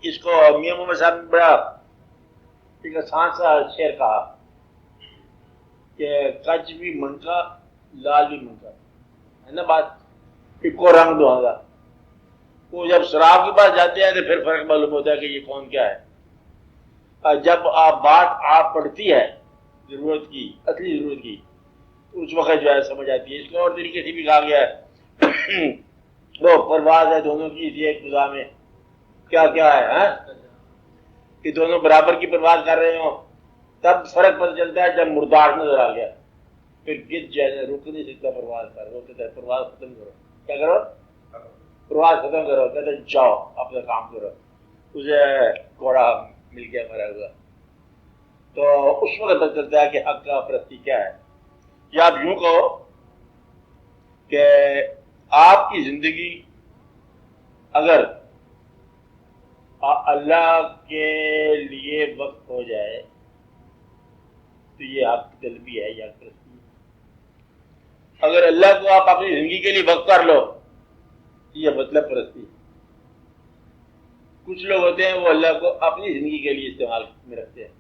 اس کو میاں محمد صاحب نے بڑا ایک آسان سا شعر کہا کہ کچ بھی منکا لال بھی منکا ہے نا بات، ایکو رنگ دو گا. وہ جب شراب کے پاس جاتے ہیں تو پھر فرق معلوم ہوتا ہے کہ یہ کون کیا ہے. جب آپ پڑتی ہے ضرورت کی، اصلی ضرورت کی، تو اس وقت جو ہے سمجھ آتی ہے. اس کو اور طریقے سے بھی کہا گیا ہے وہ پرواز ہے دونوں کی ایک فضا میں، کیا کیا ہے کہ دونوں برابر کی پرواز کر رہے ہوں. تب فرق پتہ چلتا ہے جب مردار نظر آ گیا، پھر گد جائے رک نہیں سکتا پرواز کر. وہ کہتا ہے پرواز ختم کرو. کیا کرو؟ پرواز ختم کرو. کہتے ہیں جاؤ اپنا کام کرو. اسے گھوڑا مل گیا مرا ہوا. تو اس وقت پتہ چلتا ہے کہ حق کا پرستی کیا ہے. یا آپ یوں کہو کہ آپ کی زندگی اگر اللہ کے لیے وقت ہو جائے تو یہ آپ کی طلبی ہے یا پرستی ہے. اگر اللہ کو آپ اپنی زندگی کے لیے وقت کر لو یہ مطلب پرستی. کچھ لوگ ہوتے ہیں وہ اللہ کو اپنی زندگی کے لیے استعمال میں رکھتے ہیں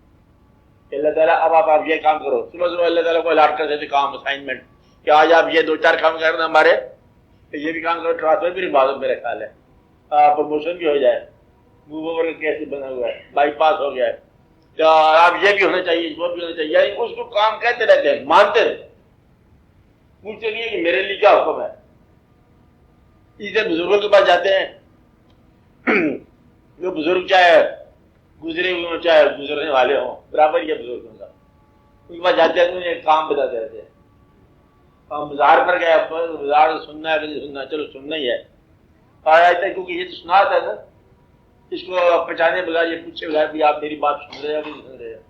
کہ اللہ تعالیٰ اب آپ یہ کام کرو. صبح صبح اللہ تعالیٰ کو الاٹ کر دیتے کام اسائنمنٹ کہ آج آپ یہ 2-4 کام کرنا ہمارے، یہ بھی کام کرو. ٹرانسفر بھی بات میرے خیال ہے، پروموشن بھی ہو جائے، موو اوور کا کیس بنا ہوا ہے، بائی پاس ہو گیا ہے، تو آپ یہ بھی ہونا چاہیے وہ بھی ہونا چاہیے. یعنی اس کو کام کہتے رہتے ہیں، مانتے رہتے، پوچھتے نہیں ہے کہ میرے لیے کیا حکم ہے. اسے بزرگوں کے پاس جاتے ہیں، جو بزرگ چاہے گزرے ہوئے ہوں چاہے گزرنے والے ہوں برابر یہ بزرگوں کا، ان کے پاس جاتے ہیں تو انہیں کام بتاتے رہتے ہیں. مزار پر گیا، مزار سننا ہے کہ نہیں سننا، چلو سننا ہی ہے. کیونکہ یہ تو سنا تھا نا، اس کو پہچانے بغیر یہ پوچھے بغیر بھی آپ میری بات سن رہے ہیں کہ نہیں سن رہے ہیں.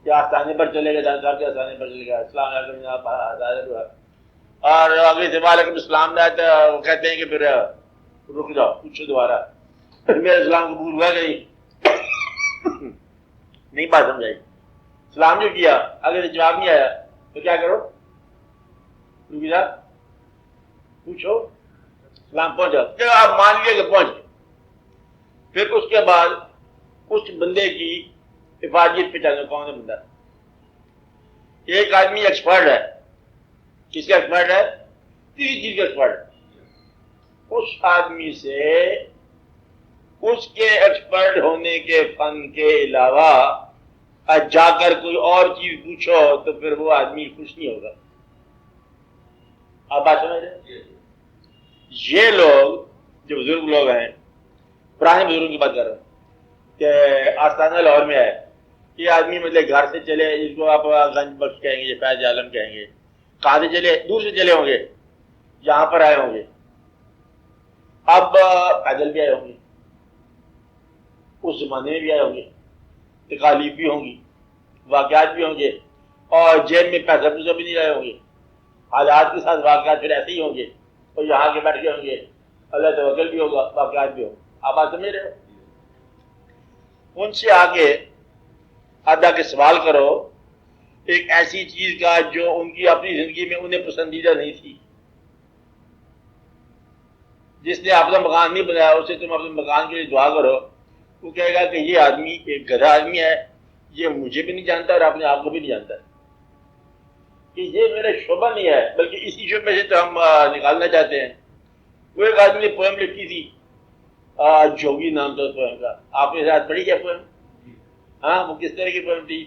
یا آستانے پر چلے گئے، صاحب کے آستانے پر چلے گئے، السلام علیکم جناب، اور اگلے سے وعلیکم السلام نہ آتا ہے، وہ کہتے ہیں کہ پھر رک جاؤ پوچھو دوبارہ میرا اسلام قبول ہوا کہ نہیں بات سمجھائی. سلام جو کیا اگر جواب نہیں آیا تو کیا کرو؟ روکی صاحب پوچھو، سلام پہنچا. چلو آپ مان لیے کہ پہنچ گئے. پھر اس کے بعد اس بندے کی حفاظت پہچانو کون ہے بندہ. ایک آدمی ایکسپرٹ ہے، کس کا ایکسپرٹ ہے؟ کسی چیز کا ایکسپرٹ ہے. اس آدمی سے اس کے ایکسپرٹ ہونے کے فن کے علاوہ جا کر کوئی اور چیز پوچھو تو پھر وہ آدمی خوش نہیں ہوگا. آپ بات سمجھ رہے ہیں؟ یہ لوگ جو بزرگ لوگ ہیں، پرانے بزرگوں کی بات کر رہے ہیں کہ آستانہ لاہور میں ہے. یہ آدمی مطلب گھر سے چلے، اس کو آپ گنج بخش کہیں گے، فیض عالم کہیں گے. کہاں سے چلے؟ دور سے چلے ہوں گے، یہاں پر آئے ہوں گے. اب پیدل بھی آئے ہوں گے، اس زمانے میں بھی آئے ہوں گے، تکالیف بھی ہوں گی، واقعات بھی ہوں گے، اور جیب میں پیسہ پوسہ بھی نہیں رہے ہوں گے. حالات کے ساتھ واقعات پھر ایسے ہی ہوں گے، اور یہاں کے بیٹھ کے ہوں گے، اللہ توکل بھی ہوگا، واقعات بھی ہوں. آپ بات سمجھ رہے ہو؟ ان سے آگے آدھا کے سوال کرو ایک ایسی چیز کا جو ان کی اپنی زندگی میں انہیں پسندیدہ نہیں تھی. جس نے اپنا مکان نہیں بنایا اسے تم اپنے مکان کے لیے دعا کرو. وہ کہے گا کہ یہ آدمی ایک گدھا آدمی ہے، یہ مجھے بھی نہیں جانتا اور اپنے آپ کو بھی نہیں جانتا، کہ یہ میرا شعبہ نہیں ہے، بلکہ اسی شعبے سے تو ہم نکالنا چاہتے ہیں. وہ ایک آدمی نے پوئم لکھی تھی، جوگی نام تھا پوئم کا. آپ نے ساتھ پڑھی کیا پوئم؟ ہاں، وہ کس طرح کی پوئم تھی؟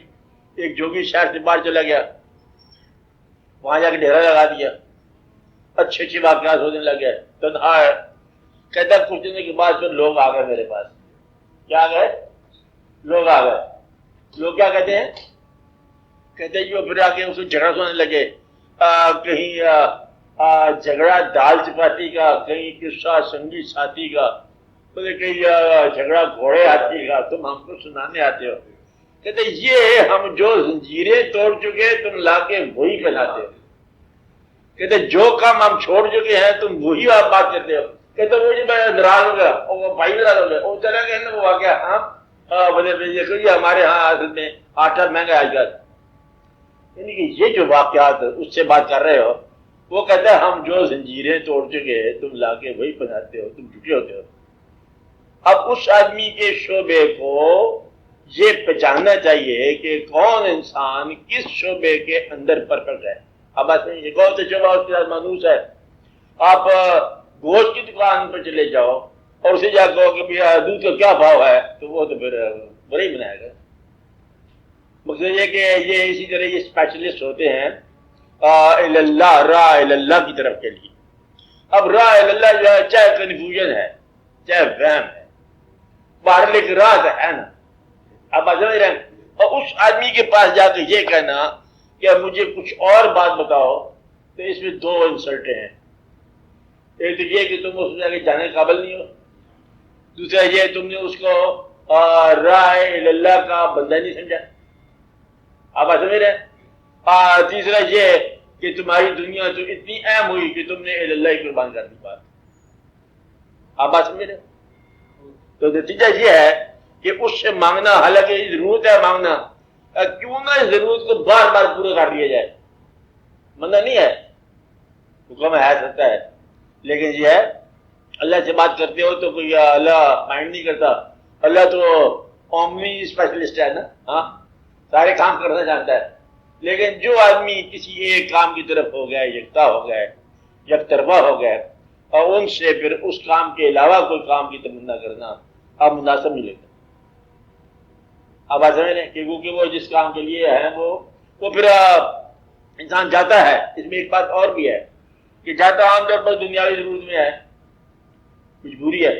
ایک جوگی شہر سے باہر چلا گیا، وہاں جا کے ڈیرا لگا دیا، اچھے اچھے واقعات ہونے لگ گئے، تنہا ہے. کہتا کچھ دن کے بعد پھر لوگ آ گئے میرے پاس. کیا آ گئے؟ لوگ آ گئے. لوگ کیا کہتے ہیں؟ کہتے ہیں جو پھر آ کے اس کو جھگڑا سننے لگے. کہیں جھگڑا دال چپاتی کا، کہیں قصہ سنگی ساتھی کا، کہیں جھگڑا گھوڑے ہاتھی کا، تم ہم کو سنانے آتے ہو. کہتے یہ ہم جو زنجیریں توڑ چکے تم لا کے وہی پہناتے ہو. کہتے جو کام ہم چھوڑ چکے ہیں تم وہی آپ بات کرتے ہو. کہتے وہ جی میں ناراض ہو گیا، وہ بھائی ناراض ہو گیا، وہ چلا گیا نا وہ واقعہ. ہاں بولے ہمارے ہاں اصل میں آٹا مہنگا آج کل. یعنی کہ یہ جو واقعات اس سے بات کر رہے ہو، وہ کہتا ہے ہم جو زنجیریں توڑ چکے ہیں تم لا کے وہی پہناتے ہو، تم جھوٹے ہوتے ہو. اب اس آدمی کے شعبے کو یہ پہچاننا چاہیے کہ کون انسان کس شعبے کے اندر پرفیکٹ ہے. اب یہ کون سا شعبہ اس کے ساتھ مانوس ہے. آپ گوشت کی دکان پر چلے جاؤ اور اسے جا کہو کہ دودھ کا کیا بھاؤ ہے, تو وہ تو پھر برا ہی بنائے گا. مقصد یہ کہ یہ اسی طرح یہ اسپیشلسٹ ہوتے ہیں اللہ راہ اللہ کی طرف کے لیے. اب راہ اللہ جو ہے چاہے کنفیوژن ہے چاہے وہم ہے, باہر ایک راہ تو ہے نا. اب سمجھ رہے ہیں. اور اس آدمی کے پاس جا کے یہ کہنا کہ مجھے کچھ اور بات بتاؤ, تو اس میں دو انسلٹیں ہیں. ایک تو یہ کہ تم اس میں آگے جانے کے قابل نہیں ہو, دوسرا یہ تم نے اس کو راہ اللہ کا بندہ نہیں سمجھا. آپ سمجھ رہے ہیں. تیسرا یہ کہ تمہاری دنیا تو اتنی اہم ہوئی کہ تم نے اللہ ہی قربان کر دی بات. آپ بات سمجھ رہے. تو نتیجہ یہ ہے کہ اس سے مانگنا, حالانکہ ضرورت ہے مانگنا, کیوں نہ اس ضرورت کو بار بار پورا کر لیا جائے. منع نہیں ہے, حکم ہے سکتا ہے, لیکن یہ ہے اللہ سے بات کرتے ہو تو کوئی اللہ مائنڈ نہیں کرتا. اللہ تو اومنی اسپیشلسٹ ہے نا, ہاں سارے کام کرنا چاہتا ہے. لیکن جو آدمی کسی ایک کام کی طرف ہو گیا, یکتا ہو گیا, یک طرفہ ہو گیا, اور ان سے پھر اس کام کے علاوہ کوئی کام کی تمنا کرنا اب مناسب نہیں لگتا. اب آپ سمجھ رہے ہیں کہ وہ جس کام کے لیے ہے وہ پھر انسان جاتا ہے. اس میں ایک بات اور بھی ہے کہ جاتا عام طور پر دنیاوی ضرورت میں ہے, مجبوری ہے.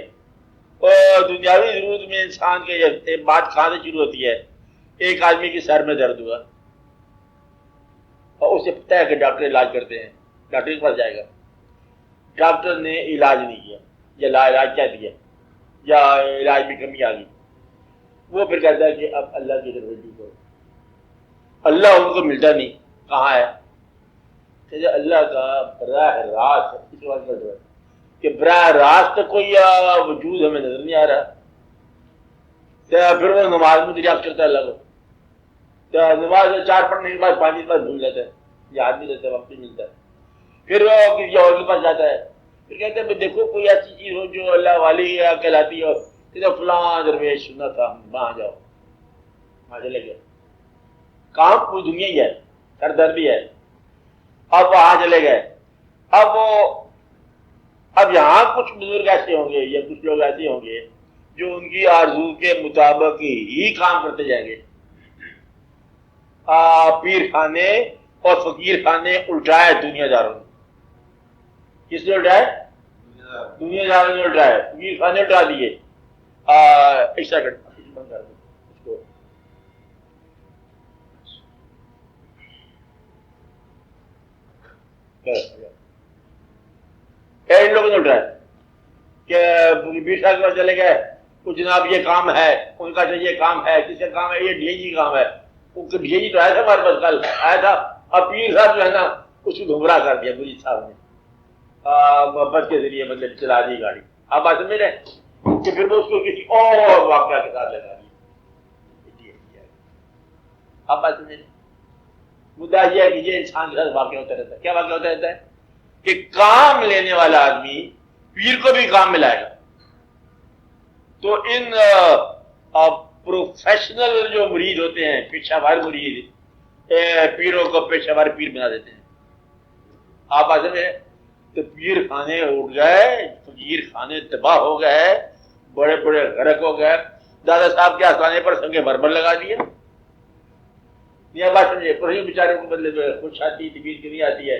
اور دنیاوی ضرورت میں انسان کے بات کہاں سے شروع ہوتی ہے. ایک آدمی کے سر میں درد ہوا اور اسے پتہ ہے کہ ڈاکٹر علاج کرتے ہیں, ڈاکٹر کے پاس جائے گا. ڈاکٹر نے علاج نہیں کیا یا لا علاج کیا دیا یا علاج میں کمی آ گئی. وہ پھر کہتا ہے کہ اب اللہ کی طرف رجوع کرو. اللہ ان کو ملتا نہیں, کہاں ہے. اللہ کا براہ راست اس بات کا کہ براہ راست کوئی وجود ہمیں نظر نہیں آ رہا. پھر وہ نماز میں دریافت کرتا ہے اللہ کو. نماز 4 پڑھنے کے بعد 5 بار بھول جاتا ہے, یاد نہیں رہتا, وقت نہیں ملتا. پھر وہ کسی اور کے پاس جاتا ہے, پھر کہتے ہیں دیکھو کوئی ایسی چیز ہو جو اللہ والی کہلاتی ہے, فلاں درویش سننا تھا, وہاں جاؤ, وہاں چلے گئے. کام پوری دنیا ہی ہے, سر درد بھی ہے. اب وہاں چلے گئے. اب یہاں کچھ بزرگ ایسے ہوں گے یا کچھ لوگ ایسے ہوں گے جو ان کی آرزو کے مطابق ہی کام کرتے جائیں گے. پیر خانے اور فقیر خانے الٹائے دنیا داروں نے. کس نے الٹائے؟ دنیا داروں نے الٹائے. فقیر خانے الٹا دیے. ایک سیکنڈ بند کر دیں اس کو. ان لوگوں نے الٹائے کہ بیر صاحب کے پاس چلے گئے, کچھ جناب یہ کام ہے, ان کا یہ کام ہے, کس کا کام ہے, یہ ڈی اے جی کام ہے. ڈی اے جی تو آیا تھا ہمارے پاس, کل آیا تھا. اب پیر صاحب جو ہے نا اس کو گمراہ کر دیا مجید صاحب نے, محبت کے ذریعے مطلب چلا دی گاڑی. آپ بات سمجھ رہے ہیں کہ پھر وہ اس کو کسی اور واقعہ کے ساتھ لگا دی. آپ بات سمجھ رہے ہیں. مدعا یہ ہے کہ یہ انسان کے ساتھ واقع ہوتا رہتا ہے. کیا واقع ہوتا رہتا ہے کہ کام لینے والا آدمی پیر کو بھی کام ملائے گا. تو ان پروفیشنل جو مرید ہوتے ہیں, پیشہ ور مرید, پیروں کو پیشہ ور پیر بنا دیتے ہیں. آپ آج میں تو پیر خانے اٹھ گئے, فقیر خانے تباہ ہو گئے, بڑے بڑے غرق ہو گئے. دادا صاحب کے آسانے پر سنگے مرمر لگا دیے. یہ بات سمجھے, پر بیچارے کو بدلے خوش آتی طبیعت کی نہیں آتی ہے,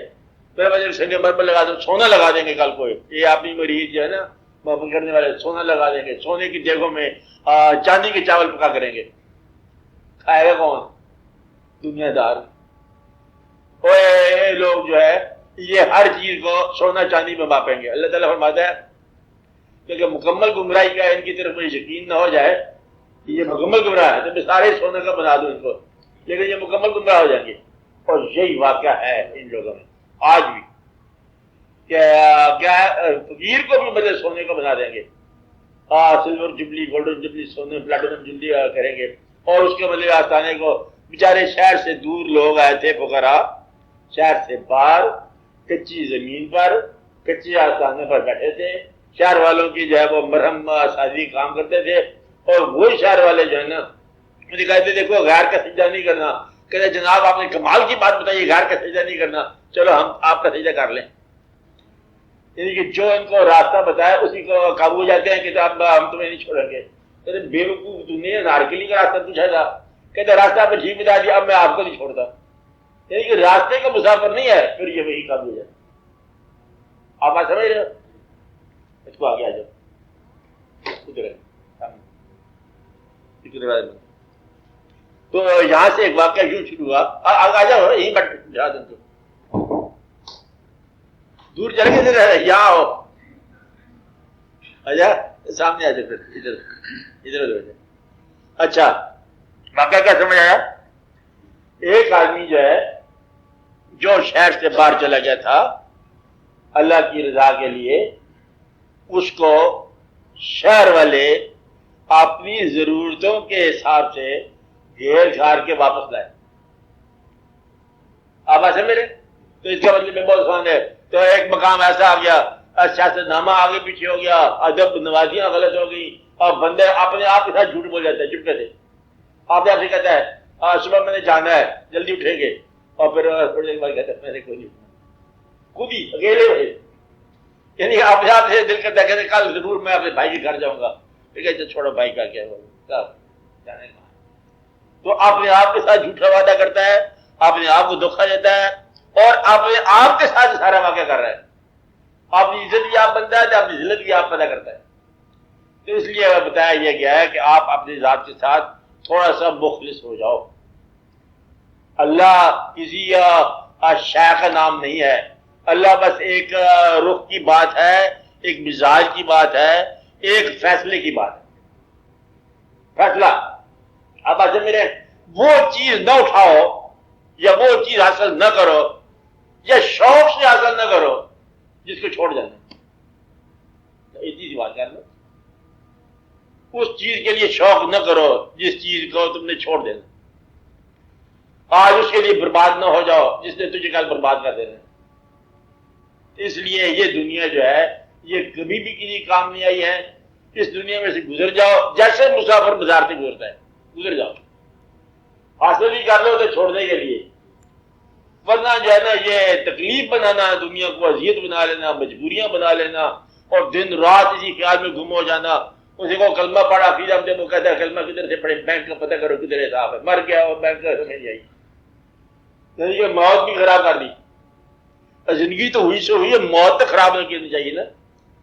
پھر سنگے مرمر لگا دو, سونا لگا دیں گے کل کو. یہ اپنی مریض جو ہے نا محبت کرنے والے سونا لگا دیں گے, سونے کی دیگوں میں چاندی کے چاول پکا کریں گے. کھائے گا کون؟ دنیا دار. اور لوگ جو ہے یہ ہر چیز کو سونا چاندی میں ماپیں گے. اللہ تعالیٰ فرماتا ہے کہ مکمل گمراہی کا ان کی طرف یقین نہ ہو جائے کہ یہ مکمل گمراہ ہے تو میں سارے سونے کا بنا دوں ان کو, لیکن یہ مکمل گمراہ ہو جائیں گے. اور یہی واقعہ ہے ان لوگوں میں آج بھی. کیا فقیر کو بھی بدلے سونے کو بنا دیں گے, سلور جبلی, گولڈن جبلی, سونے پلاٹینم جبلی کریں گے. اور اس کے بدلے آستانے کو بیچارے شہر سے دور لوگ آئے تھے, فقراء شہر سے باہر کچی زمین پر کچے آستانے پر بیٹھے تھے, شہر والوں کی جو ہے وہ مرہم سازی کام کرتے تھے، اور وہی شہر والے جو ہے نا مجھے کہتے دیکھو غیر کا سجدہ نہیں کرنا، کہتے جناب آپ نے کمال کی بات بتائی، غیر کا سجدہ نہیں کرنا، چلو ہم آپ کا سجدہ کر لیں۔ یعنی کہ جو ان کو راستہ بتایا اسی کو قابو ہو جاتے ہیں کہ اب ہم تمہیں نہیں چھوڑیں گے۔ کہتے بے وقوف تم نے نارکلی کا راستہ پوچھا تھا، کہتے راستہ آپ نے ٹھیک بتا دیا، اب میں آپ کو نہیں چھوڑتا۔ یعنی کہ راستے کا مسافر نہیں ہے، پھر یہ وہی قابو ہو جاتا۔ آپ بات سمجھ رہے ہو؟ اس کو آگے آ جاؤ، ادھر تو یہاں سے ایک واقعہ یوں شروع ہوا، آ جاؤ یہیں بیٹھ دور چلے گئے ادھر یہاں ہو، اچھا سامنے آ جاؤ، پھر ادھر ادھر ادھر جائے۔ اچھا واقعہ کیا سمجھ آیا؟ ایک آدمی جو ہے جو شہر سے باہر چلا گیا تھا اللہ کی رضا کے لیے، اس کو شہر والے اپنی ضرورتوں کے حساب سے گھیر گھار کے واپس لائے۔ آپ ایسے میرے تو اس کا مطلب میں بہت آسان ہے، تو ایک مقام ایسا آ گیا، سیاست نامہ آگے پیچھے ہو گیا، ادب نوازیاں غلط ہو گئی، اور بندے اپنے آپ کے ساتھ جھوٹ بول جاتا ہے چپکے سے۔ آپ سے کہتا ہے صبح میں نے جانا ہے، جلدی اٹھیں گے، اور پھر تھوڑی دیر بعد کہتا ہے میں نے کوئی نہیں اٹھنا، خود ہی اکیلے ہوئے۔ یعنی آپ سے دل کرتا ہے کہ کل ضرور میں اپنے بھائی کے گھر جاؤں گا، چھوڑو بھائی کا کیا ہوگا جانے کا۔ تو اپنے آپ کے ساتھ جھوٹا وعدہ کرتا ہے، اپنے آپ کو دھوکہ دیتا ہے، اور اپنے آپ کے ساتھ سارا واقعہ کر رہا ہے۔ اپنی عزت بھی آپ بنتا ہے تو اپنی ذلت بھی آپ پیدا کرتا ہے۔ تو اس لیے بتایا یہ گیا ہے کہ آپ اپنی ذات کے ساتھ تھوڑا سا مخلص ہو جاؤ۔ اللہ کسی شے کا نام نہیں ہے، اللہ بس ایک رخ کی بات ہے، ایک مزاج کی بات ہے، ایک فیصلے کی بات ہے۔ فیصلہ اب ایسے میرے وہ چیز نہ اٹھاؤ، یا وہ چیز حاصل نہ کرو، یا شوق سے حاصل نہ کرو جس کو چھوڑ جانا۔ ایسی سی بات کر لو، اس چیز کے لیے شوق نہ کرو جس چیز کو تم نے چھوڑ دینا۔ آج اس کے لیے برباد نہ ہو جاؤ جس نے تجھے کل برباد کر دینا۔ اس لیے یہ دنیا جو ہے یہ کبھی بھی کسی کام نہیں آئی ہے۔ اس دنیا میں سے گزر جاؤ جیسے مسافر بازار سے گزرتا ہے، گزر جاؤ، حاصل ہی کر لو تو چھوڑنے کے لیے، ورنہ جو ہے نا یہ تکلیف بنانا، دنیا کو اذیت بنا لینا، مجبوریاں بنا لینا، اور دن رات اسی خیال میں گم ہو جانا۔ اسی کو کلمہ پڑھا، پھر ہم جب وہ کہتا ہے کلمہ کدھر سے پڑھے، بینک کا پتہ کرو کدھر حساب ہے، مر گیا وہ بینک کا سمجھ نہیں آئی، یعنی کہ موت بھی خراب کر دی۔ زندگی تو ہوئی سے ہوئی ہے، موت تو خراب نہیں کرنی چاہیے نا۔